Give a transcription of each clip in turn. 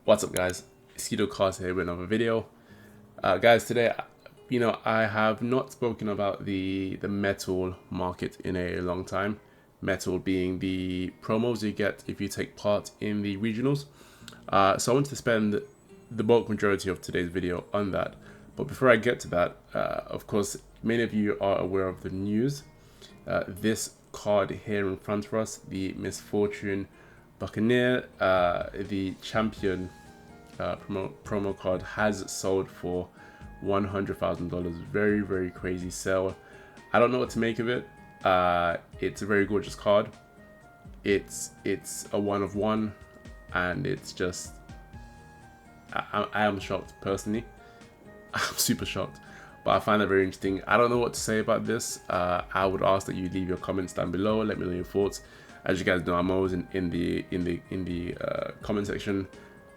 What's up, guys? Cedoo Creww here with another video. Guys, today, I have not spoken about the metal market in a long time. Metal being the promos you get if you take part in the regionals. So I want to spend the bulk majority of today's video on that. But before I get to that, of course, many of you are aware of the news. This card here in front of us, the Misfortune Buccaneer, the champion promo card, has sold for $100,000. Very, very crazy sale. I don't know what to make of it. It's a very gorgeous card. It's a 1 of 1, and it's just I am shocked personally. I'm super shocked, but I find it very interesting. I don't know what to say about this. I would ask that you leave your comments down below. Let me know your thoughts. As you guys know, I'm always in the comment section,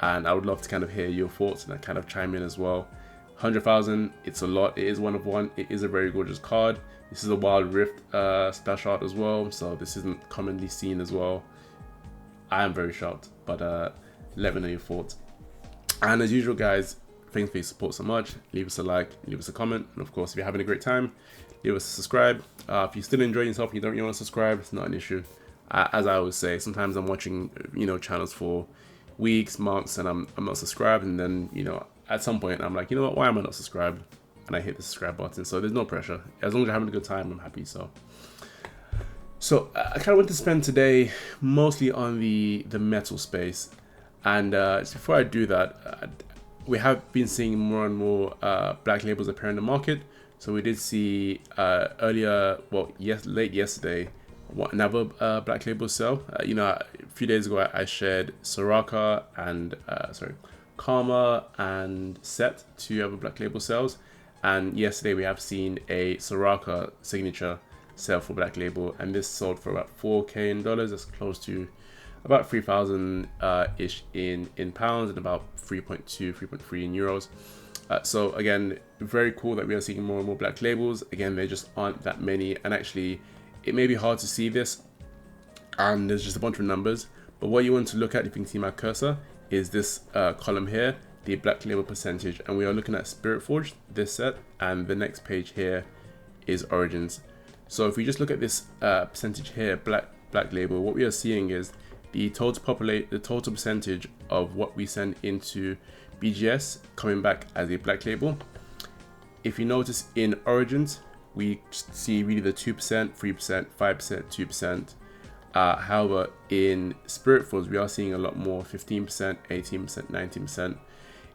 and I would love to kind of hear your thoughts and kind of chime in as well. 100,000, it's a lot. It is 1 of 1. It is a very gorgeous card. This is a Wild Rift splash art as well, so this isn't commonly seen as well. I am very shocked, but let me know your thoughts. And as usual, guys, thanks for your support so much. Leave us a like, leave us a comment, and of course, if you're having a great time, leave us a subscribe. If you're still enjoying yourself and you don't want to subscribe, it's not an issue. As I always say, sometimes I'm watching channels for weeks, months, and I'm not subscribed, and then at some point I'm like, you know what, why am I not subscribed? And I hit the subscribe button. So there's no pressure. As long as you're having a good time, I'm happy. So I kind of want to spend today mostly on the metal space, and just before I do that, we have been seeing more and more black labels appear in the market. So we did see earlier, well, late yesterday, another black label sale. A few days ago I shared Soraka and Karma and Set, 2 other black label sales, and yesterday we have seen a Soraka signature sale for black label, and this sold for about $4K in dollars. That's close to about 3,000 ish in pounds, and about 3.3 in euros. So again, very cool that we are seeing more and more black labels. Again, there just aren't that many, and actually it may be hard to see this, and there's just a bunch of numbers, but what you want to look at, if you can see my cursor, is this column here, the black label percentage, and we are looking at Spirit Forge, this set, and the next page here is Origins. So if we just look at this percentage here, black label, what we are seeing is the total percentage of what we send into BGS coming back as a black label. If you notice in Origins, we see really the 2%, 3%, 5%, 2%. However, in Spirit Forge, we are seeing a lot more, 15%, 18%, 19%.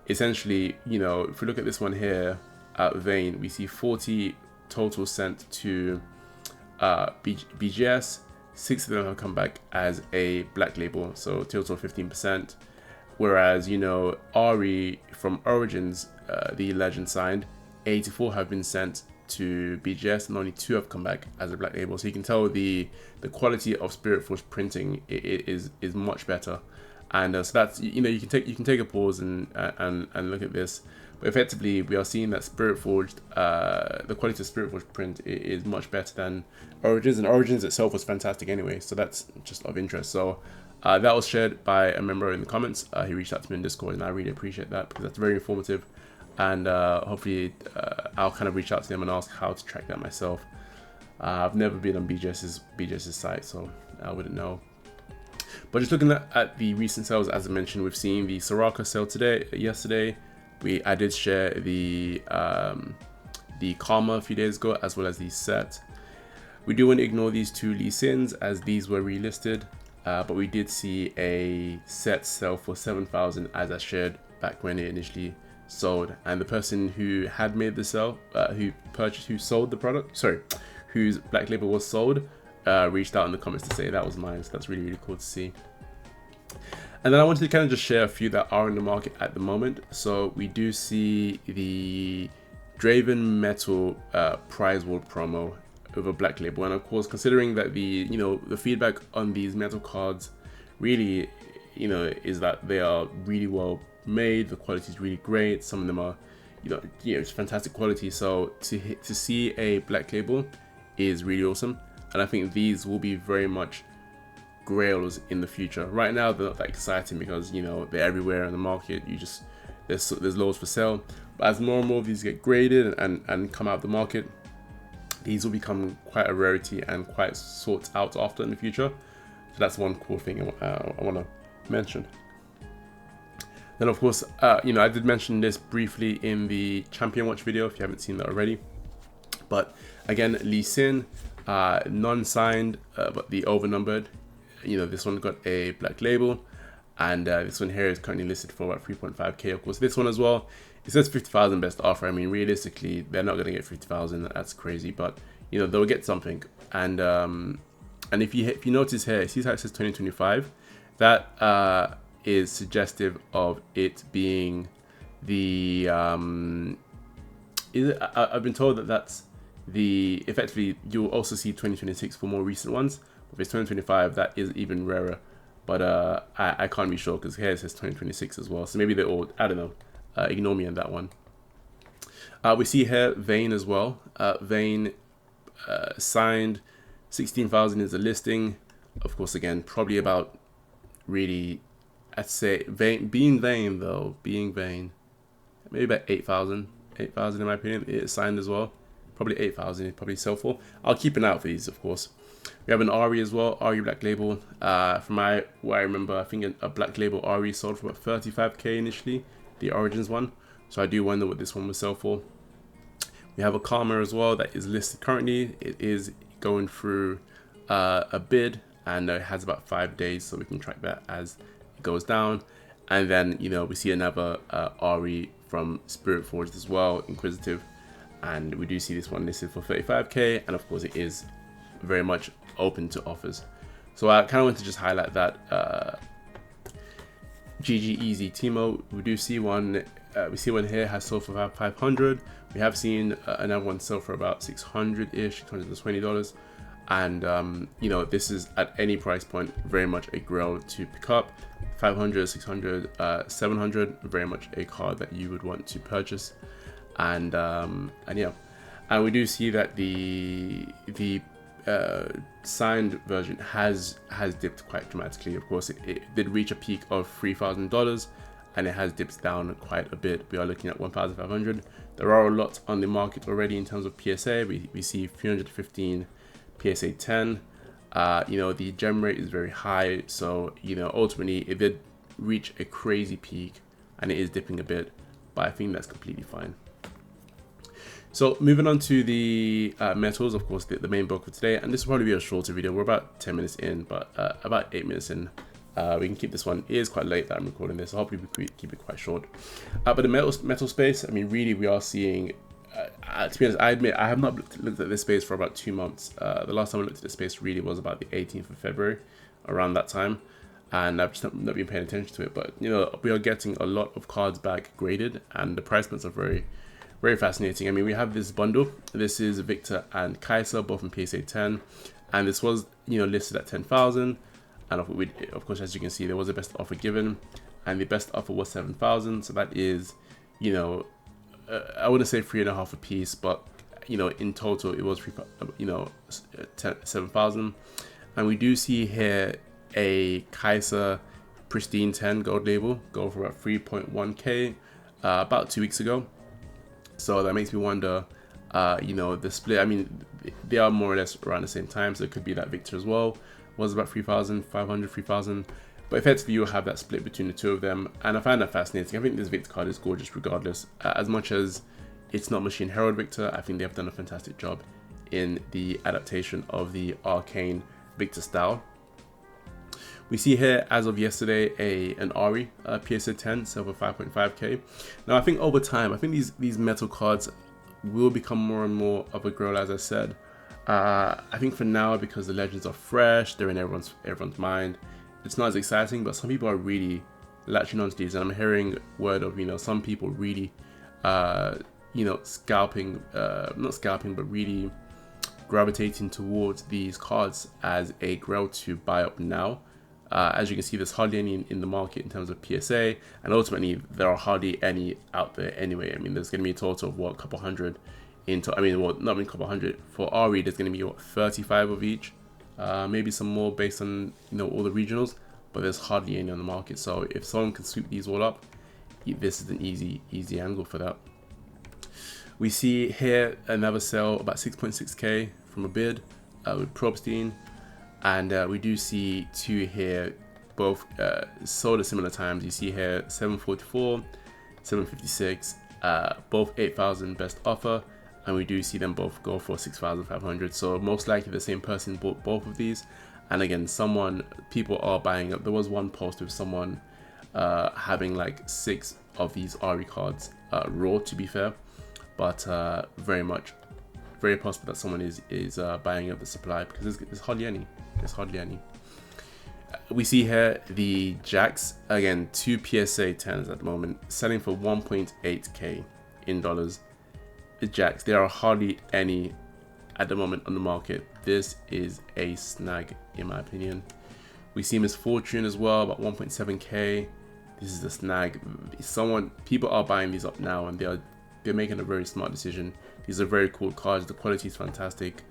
Essentially, if we look at this one here, Vein, we see 40 total sent to BGS. 6 of them have come back as a black label, so total 15%. Whereas, Ahri from Origins, the legend signed, 84 have been sent to BGS, and only 2 have come back as a black label. So you can tell the quality of Spirit Forge printing is much better. And so that's, you can take a pause and look at this. But effectively, we are seeing that Spirit Forged, the quality of Spirit Forged print is much better than Origins, and Origins itself was fantastic anyway. So that's just of interest. So that was shared by a member in the comments. He reached out to me in Discord, and I really appreciate that because that's very informative. And hopefully I'll kind of reach out to them and ask how to track that myself. I've never been on BGS's site, so I wouldn't know. But just looking at the recent sales, as I mentioned, we've seen the Soraka sale yesterday. I did share the Karma a few days ago, as well as the Set. We do want to ignore these 2 Lee Sins, as these were relisted, but we did see a Set sell for 7,000, as I shared back when it initially sold. And the person who had made the sale, who sold the product, whose black label was sold, reached out in the comments to say that was mine. So that's really, really cool to see. And then I wanted to kind of just share a few that are in the market at the moment. So we do see the Draven Metal Prize World promo over black label, and of course, considering that the feedback on these metal cards really is that they are really well made. The quality is really great. Some of them are it's fantastic quality. So to see a black label is really awesome, and I think these will be very much grails in the future. Right now they're not that exciting because, you know, they're everywhere in the market. There's loads for sale. But as more and more of these get graded and come out of the market, these will become quite a rarity and quite sought out after in the future. So that's one cool thing I want to mention. Then of course, you know, I did mention this briefly in the Champion Watch video if you haven't seen that already. But again, Lee Sin, non-signed, but the overnumbered. You know, this one got a black label, and this one here is currently listed for about 3.5k. Of course, this one as well, it says 50,000 best offer. I mean, realistically, they're not going to get 50,000. That's crazy, but you know, they'll get something. And if you notice here, see how it says 2025? That is suggestive of it being the I've been told that that's the, effectively you'll also see 2026 for more recent ones. If it's 2025, that is even rarer, but I can't be sure because here it says 2026 as well, so maybe they're all, I don't know, ignore me on that one. We see here Vayne as well. Vayne signed, 16,000 is the listing. Of course, again, probably about, really, I'd say being Vayne, maybe about 8,000 in my opinion. It is signed as well, probably 8,000 it probably sell for. I'll keep an eye out for these, of course. We have an Ahri as well, Ahri black label. From what I remember, I think a black label Ahri sold for about 35k initially, the Origins one. So I do wonder what this one will sell for. We have a Karma as well that is listed currently. It is going through a bid, and it has about 5 days, so we can track that as it goes down. And then, you know, we see another Ahri from Spirit Forged as well, Inquisitive, and we do see this one listed for 35k, and of course it is very much open to offers. So I kind of want to just highlight that. GG Easy Timo, we do see one. We see one here has sold for about 500. We have seen another one sell for about 600-ish, $620. And you know, this is at any price point very much a grail to pick up. 500, 600, 700, very much a card that you would want to purchase. And yeah, and we do see that the signed version has dipped quite dramatically. Of course, it did reach a peak of $3,000, and it has dipped down quite a bit. We are looking at 1,500. There are a lot on the market already in terms of PSA. We see 315 PSA 10. You know, the gem rate is very high, so you know, ultimately it did reach a crazy peak, and it is dipping a bit, but I think that's completely fine. So moving on to the metals, of course, the main bulk for today, and this will probably be a shorter video. We're about 10 minutes in, but about 8 minutes in. We can keep this one. It is quite late that I'm recording this, so hopefully we keep it quite short. But the metal space, I mean, really, we are seeing. To be honest, I admit I have not looked at this space for about 2 months. The last time I looked at this space really was about the 18th of February, around that time, and I've just not been paying attention to it. But you know, we are getting a lot of cards back graded, and the price points are very, very fascinating. I mean, we have this bundle. This is Victor and Kaisa, both in PSA 10, and this was, you know, listed at 10,000. And of course, as you can see, there was a best offer given, and the best offer was 7,000. So that is, you know, I wouldn't say 3.5 a piece, but you know, in total it was 7,000. And we do see here a Kaisa Pristine 10 gold label go for about 3.1k about 2 weeks ago. So that makes me wonder, you know, the split. I mean, they are more or less around the same time, so it could be that Victor as well was about 3,500, 3,000. But effectively, you'll have that split between the two of them, and I find that fascinating. I think this Victor card is gorgeous regardless. As much as it's not Machine Herald Victor, I think they have done a fantastic job in the adaptation of the arcane Victor style. We see here, as of yesterday, an Ahri PSA 10 sell for 5.5k. Now, I think over time, I think these metal cards will become more and more of a grail, as I said. I think for now, because the legends are fresh, they're in everyone's mind, it's not as exciting, but some people are really latching onto these, and I'm hearing word of, you know, some people really, you know, not scalping, but really gravitating towards these cards as a grail to buy up now. As you can see, there's hardly any in the market in terms of PSA, and ultimately there are hardly any out there anyway. I mean, there's going to be a total of what, a couple hundred. Well, not even a couple hundred. For Ahri, there's going to be what, 35 of each. maybe some more based on all the regionals, but there's hardly any on the market. So if someone can sweep these all up, this is an easy angle for that. We see here another sell about 6.6k from a bid with Probstein, and we do see two here, both sold at similar times. You see here 744, 756, both 8,000 best offer, and we do see them both go for 6,500. So most likely the same person bought both of these. And again, people are buying up. There was one post with someone having like 6 of these RE cards raw, to be fair, but very possible that someone is buying up the supply, because there's hardly any. We see here the Jacks, again 2 PSA 10s at the moment, selling for 1.8k in dollars. The Jacks, there are hardly any at the moment on the market. This is a snag in my opinion. We see Misfortune as well, about 1.7k. This is a snag. People are buying these up now, and they're making a very smart decision. These are very cool cards. The quality is fantastic,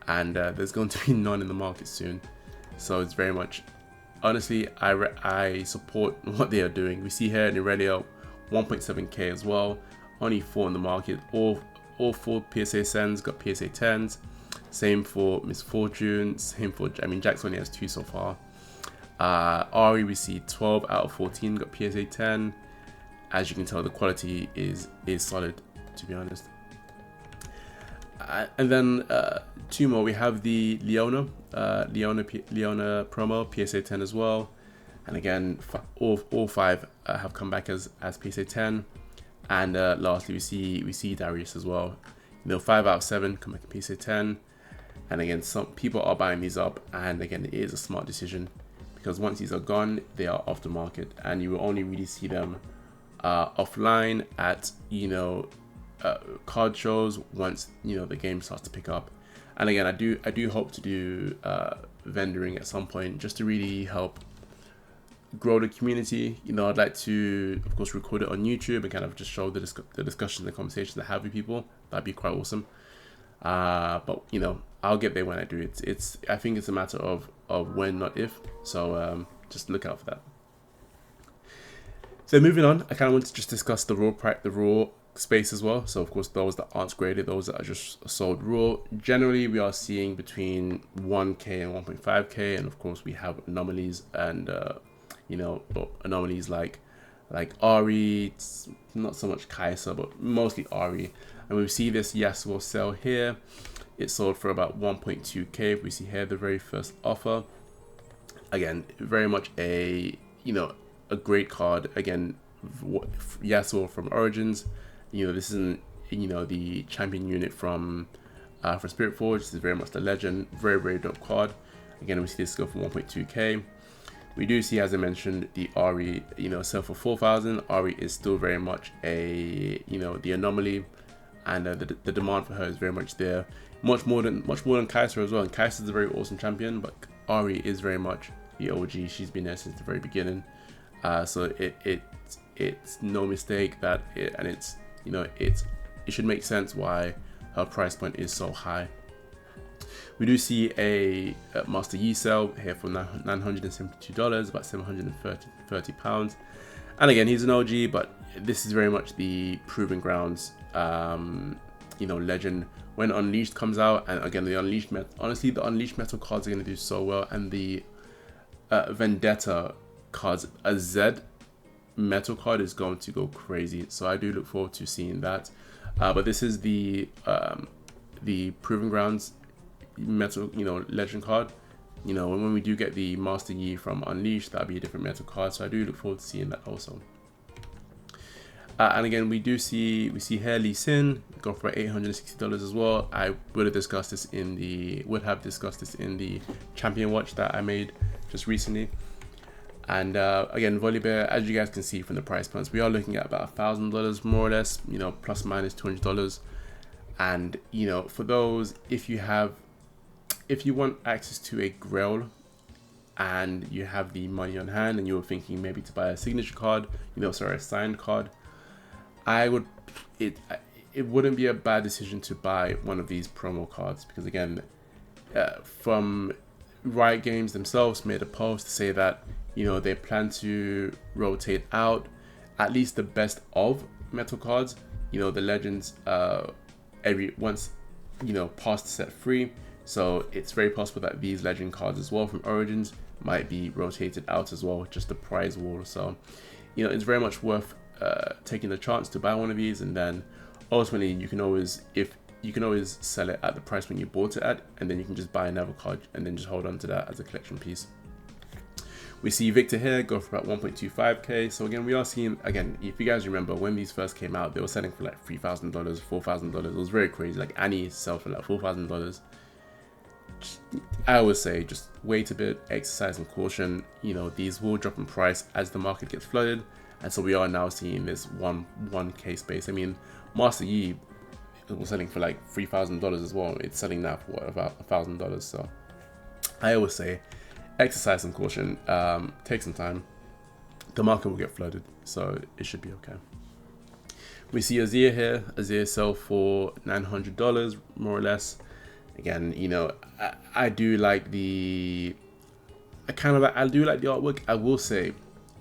and there's going to be none in the market soon. So it's very much, honestly, I support what they are doing. We see here in arelia 1.7k as well. Only 4 in the market. All 4 PSA sends got PSA 10s. Same for Misfortune. Same for, Jax only has 2 so far. Ahri, we see 12 out of 14 got PSA 10. As you can tell, the quality is solid, to be honest. And then 2 more. We have the Leona promo PSA 10 as well. And again, all 5 have come back as PSA 10. And lastly, we see Darius as well. 5 out of 7 come back in PSA 10. And again, some people are buying these up, and again, it is a smart decision, because once these are gone, they are off the market, and you will only really see them offline at card shows once the game starts to pick up. And again, I do hope to do vendoring at some point, just to really help grow the community. I'd like to, of course, record it on YouTube and kind of just show the discussions and conversations I have with people. That'd be quite awesome. But I'll get there when I do it. I think it's a matter of when, not if. So just look out for that. So moving on, I kind of want to just discuss the raw space as well. So of course, those that aren't graded, those that are just sold raw. Generally, we are seeing between 1k and 1.5k, and of course, we have anomalies and anomalies like Ahri, not so much Kaisa, but mostly Ahri. And we see this Yasuo sell here. It sold for about 1.2k. We see here the very first offer. Again, very much a great card. Again, Yasuo from Origins. This isn't the champion unit from Spirit Forge. This is very much the legend. Very dope card. Again, we see this go for 1.2k. We do see, as I mentioned, the Ahri, sell for 4,000. Ahri is still very much the anomaly, and the demand for her is very much there. Much more than Kaisa as well. And Kaisa is a very awesome champion, but Ahri is very much the OG. She's been there since the very beginning. So it's no mistake that it should make sense why her price point is so high. We do see a Master Yi sell here for $972, about 730 pounds. And again, he's an OG, but this is very much the Proving Grounds, legend. When Unleashed comes out, and again, the Unleashed honestly, the Unleashed metal cards are going to do so well, and the Vendetta cards, a Z metal card is going to go crazy. So I do look forward to seeing that. But this is the Proving Grounds metal legend card. When we do get the Master Yi from Unleashed, that'll be a different metal card, so I do look forward to seeing that also. And again, we see here Lee Sin go for $860 as well. I would have discussed this in the champion watch that I made just recently. And again, Volibear, as you guys can see from the price points, we are looking at about $1,000 more or less, plus minus $200. And for those, if you want access to a grail and you have the money on hand and you're thinking maybe to buy a signature card, a signed card, it wouldn't be a bad decision to buy one of these promo cards, because again, from Riot Games themselves made a post to say that, you know, they plan to rotate out at least the best of metal cards. You know, the legends once, you know, past set 3. So it's very possible that these legend cards as well from Origins might be rotated out as well, just the prize wall. So, you know, it's very much worth taking the chance to buy one of these, and then ultimately you can always sell it at the price when you bought it at, and then you can just buy another card and then just hold on to that as a collection piece. We see Victor here go for about 1.25k. So again, we are seeing, again, if you guys remember when these first came out, they were selling for like $3,000, $4,000. It was very crazy. Like Annie sells for like $4,000. I would say just wait a bit, exercise some caution. You know, these will drop in price as the market gets flooded, and so we are now seeing this 1k space. I mean, Master Yi was selling for like $3,000 as well. It's selling now for what, about $1,000. So I always say exercise some caution, take some time. The market will get flooded, so it should be okay. We see Azir here. Azir sell for $900 more or less. Again, you know, I do like the artwork. I will say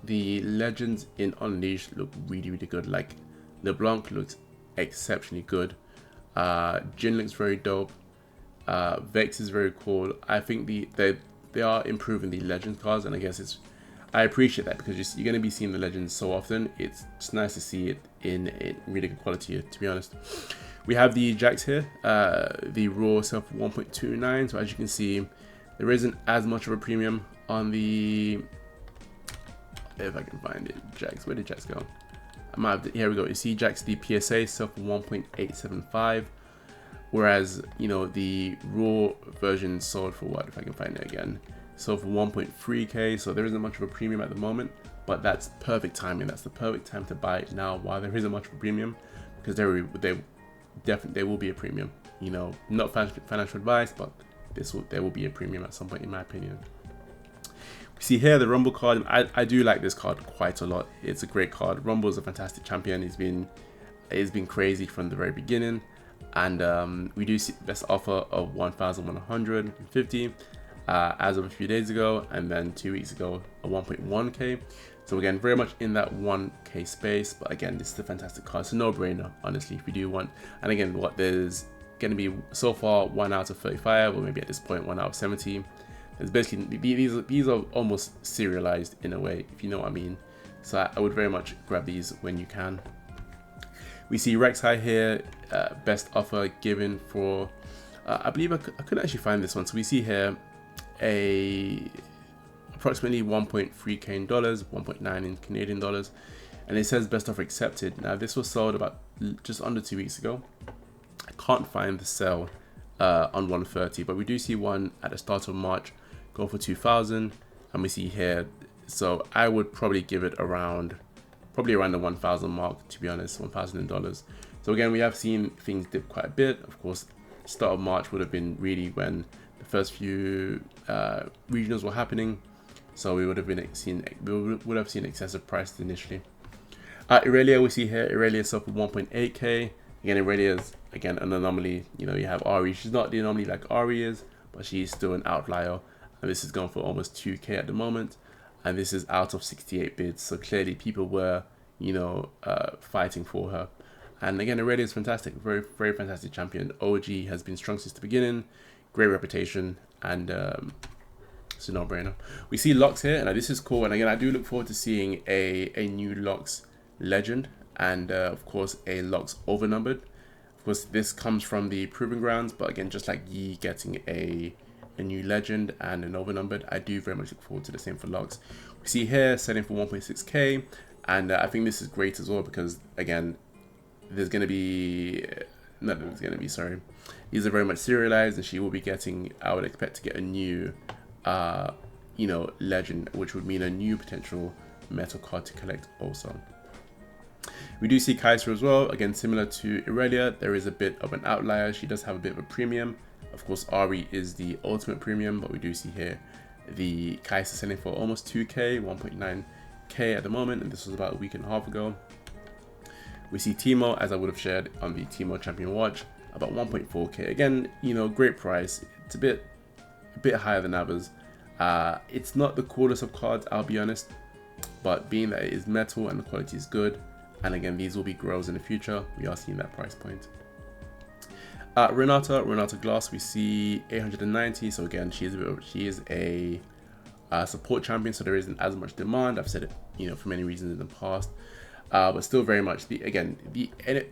the legends in Unleashed look really, really good. Like LeBlanc looks exceptionally good. Jin looks very dope. Vex is very cool. I think they are improving the legend cards, and I guess I appreciate that, because you're going to be seeing the legends so often. It's just nice to see it in really good quality, to be honest. We have the Jax here, the raw sell for 1.29. So as you can see, there isn't as much of a premium on the, if I can find it, Jax. Where did Jax go? I might have here we go. You see Jax, the PSA sell for 1.875, whereas, you know, the raw version sold for what, if I can find it again, sold for 1.3k. So there isn't much of a premium at the moment, but that's perfect timing. That's the perfect time to buy it now while there isn't much of a premium, because there will be a premium. You know, not financial advice, but there will be a premium at some point, in my opinion. We see here the Rumble card. I do like this card quite a lot. It's a great card. Rumble is a fantastic champion. He's been crazy from the very beginning, and we do see best offer of 1,150 as of a few days ago, and then 2 weeks ago a 1.1k. So again, very much in that 1k space, but again, this is a fantastic card. It's a no-brainer, honestly, if you do want. And again, there's going to be so far 1 out of 35, or maybe at this point 1 out of 70. It's basically, these are almost serialized in a way, if you know what I mean. So I would very much grab these when you can. We see Rek'Sai here, best offer given for, I believe I couldn't actually find this one. So we see here approximately 1.3k in dollars, 1.9 in Canadian dollars, and it says best offer accepted. Now this was sold about just under 2 weeks ago. I can't find the sale on 130, but we do see one at the start of March go for 2,000, and we see here. So I would probably give it around the 1,000 mark, to be honest, $1,000. So again, we have seen things dip quite a bit. Of course, start of March would have been really when the first few regionals were happening. So we would have seen excessive prices initially. Irelia, we see here, Irelia sold for 1.8k. Again, Irelia is again an anomaly. You know, you have Ahri. She's not the anomaly like Ahri is, but she's still an outlier. And this is going for almost 2k at the moment. And this is out of 68 bids. So clearly people were, you know, fighting for her. And again, Irelia is fantastic. Very, very fantastic champion. OG has been strong since the beginning. Great reputation. And it's a no-brainer. We see Lux here, and this is cool. And again, I do look forward to seeing a new Lux legend, and of course a Lux overnumbered. Of course, this comes from the Proving Grounds, but again, just like Yi getting a new legend and an overnumbered, I do very much look forward to the same for Lux. We see here selling for 1.6k, and I think this is great as well, because again, these are very much serialized, and she will be getting, I would expect to get a new you know, legend, which would mean a new potential metal card to collect also. We do see Kaisa as well. Again, similar to Irelia, there is a bit of an outlier. She does have a bit of a premium. Of course, Ahri is the ultimate premium, but we do see here the Kaisa selling for almost 2k, 1.9k at the moment, and this was about a week and a half ago. We see Teemo, as I would have shared on the Teemo Champion Watch, about 1.4k. Again, you know, great price. It's a bit bit higher than others. It's not the coolest of cards, I'll be honest, but being that it is metal and the quality is good, and again, these will be grails in the future, we are seeing that price point. Renata Glass, we see 890. So again, she is a support champion, so there isn't as much demand. I've said it, you know, for many reasons in the past, but still very much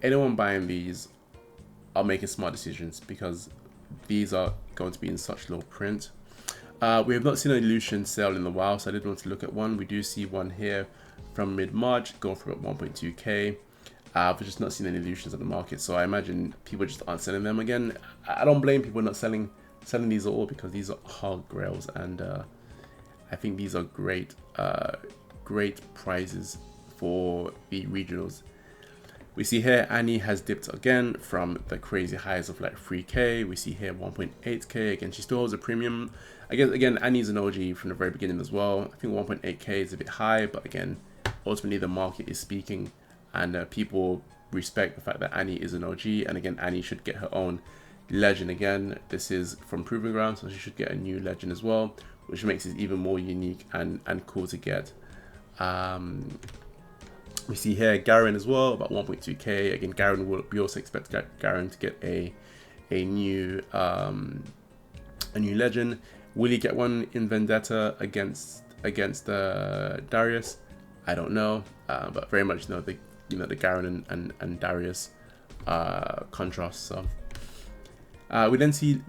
anyone buying these are making smart decisions because these are going to be in such low print. We have not seen an illusion sale in a while, so I did want to look at one. We do see one here from mid-March going for about 1.2k. We've just not seen any illusions on the market, so I imagine people just aren't selling them again. I don't blame people not selling these at all because these are hard grails, and I think these are great prizes for the regionals. We see here Annie has dipped again from the crazy highs of like 3k. We see here 1.8k. Again, she still holds a premium. I guess again, Annie's an OG from the very beginning as well. I think 1.8k is a bit high, but again, ultimately the market is speaking, and people respect the fact that Annie is an OG. And again, Annie should get her own legend again. This is from Proving Ground, so she should get a new legend as well, which makes it even more unique and cool to get. We see here Garen as well, about 1.2k. Again, Garen we also expect Garen to get a new legend. Will he get one in Vendetta against Darius? I don't know, but very much know the Garen and Darius contrast. So we then see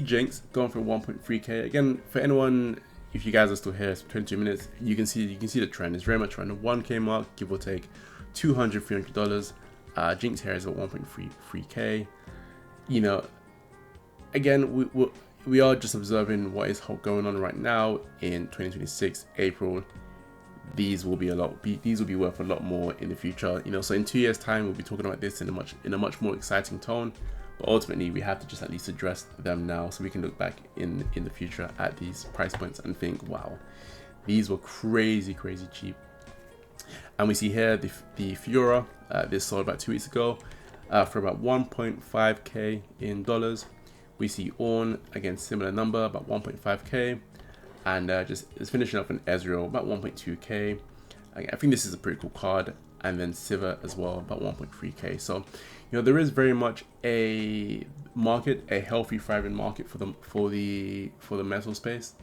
Jinx going for 1.3k. Again, for anyone, if you guys are still here, it's 22 minutes, you can see the trend is very much around the 1k mark, give or take $200-300. Jinx here is at 1.3k. You know, again, we are just observing what is going on right now in 2026 April. These will be worth a lot more in the future. You know, so in 2 years' time, we'll be talking about this in a much more exciting tone. But ultimately, we have to just at least address them now, so we can look back in the future at these price points and think, wow, these were crazy cheap. And we see here the Fiora, this sold about 2 weeks ago for about 1.5k in dollars. We see Ornn, again similar number, about 1.5k, and just it's finishing up an Ezreal about 1.2k. I think this is a pretty cool card, and then Sivir as well, about 1.3k. So, you know, there is very much a market, a healthy, thriving market for the metal space,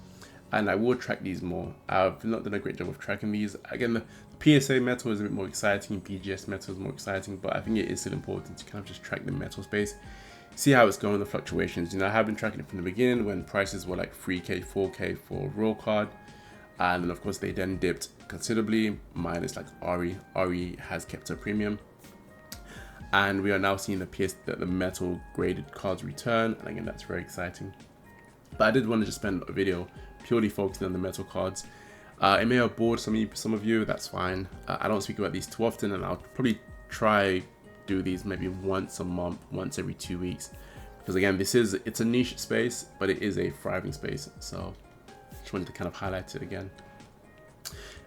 and I will track these more. I've not done a great job of tracking these. Again, the PSA metal is a bit more exciting, BGS metal is more exciting, but I think it is still important to kind of just track the metal space, see how it's going, the fluctuations. You know, I have been tracking it from the beginning when prices were like 3k, 4k for a raw card, and then of course they then dipped considerably, minus like Ahri. Ahri has kept a premium, and we are now seeing the metal graded cards return, and again, that's very exciting. But I did want to just spend a video purely focusing on the metal cards. It may have bored some of you, that's fine. I don't speak about these too often, and I'll probably try do these maybe once a month, once every 2 weeks, because again, it's a niche space, but it is a thriving space. So just wanted to kind of highlight it again.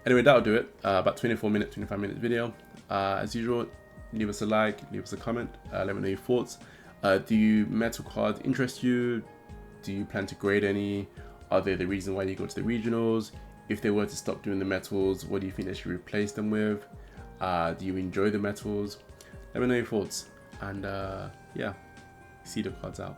Anyway, that'll do it. About 25 minute video. As usual, leave us a like, leave us a comment, let me know your thoughts. Do metal cards interest you? Do you plan to grade any? Are they the reason why you go to the regionals? If they were to stop doing the metals, what do you think they should replace them with? Do you enjoy the metals? Let me know your thoughts, and yeah, Cedoo cards out.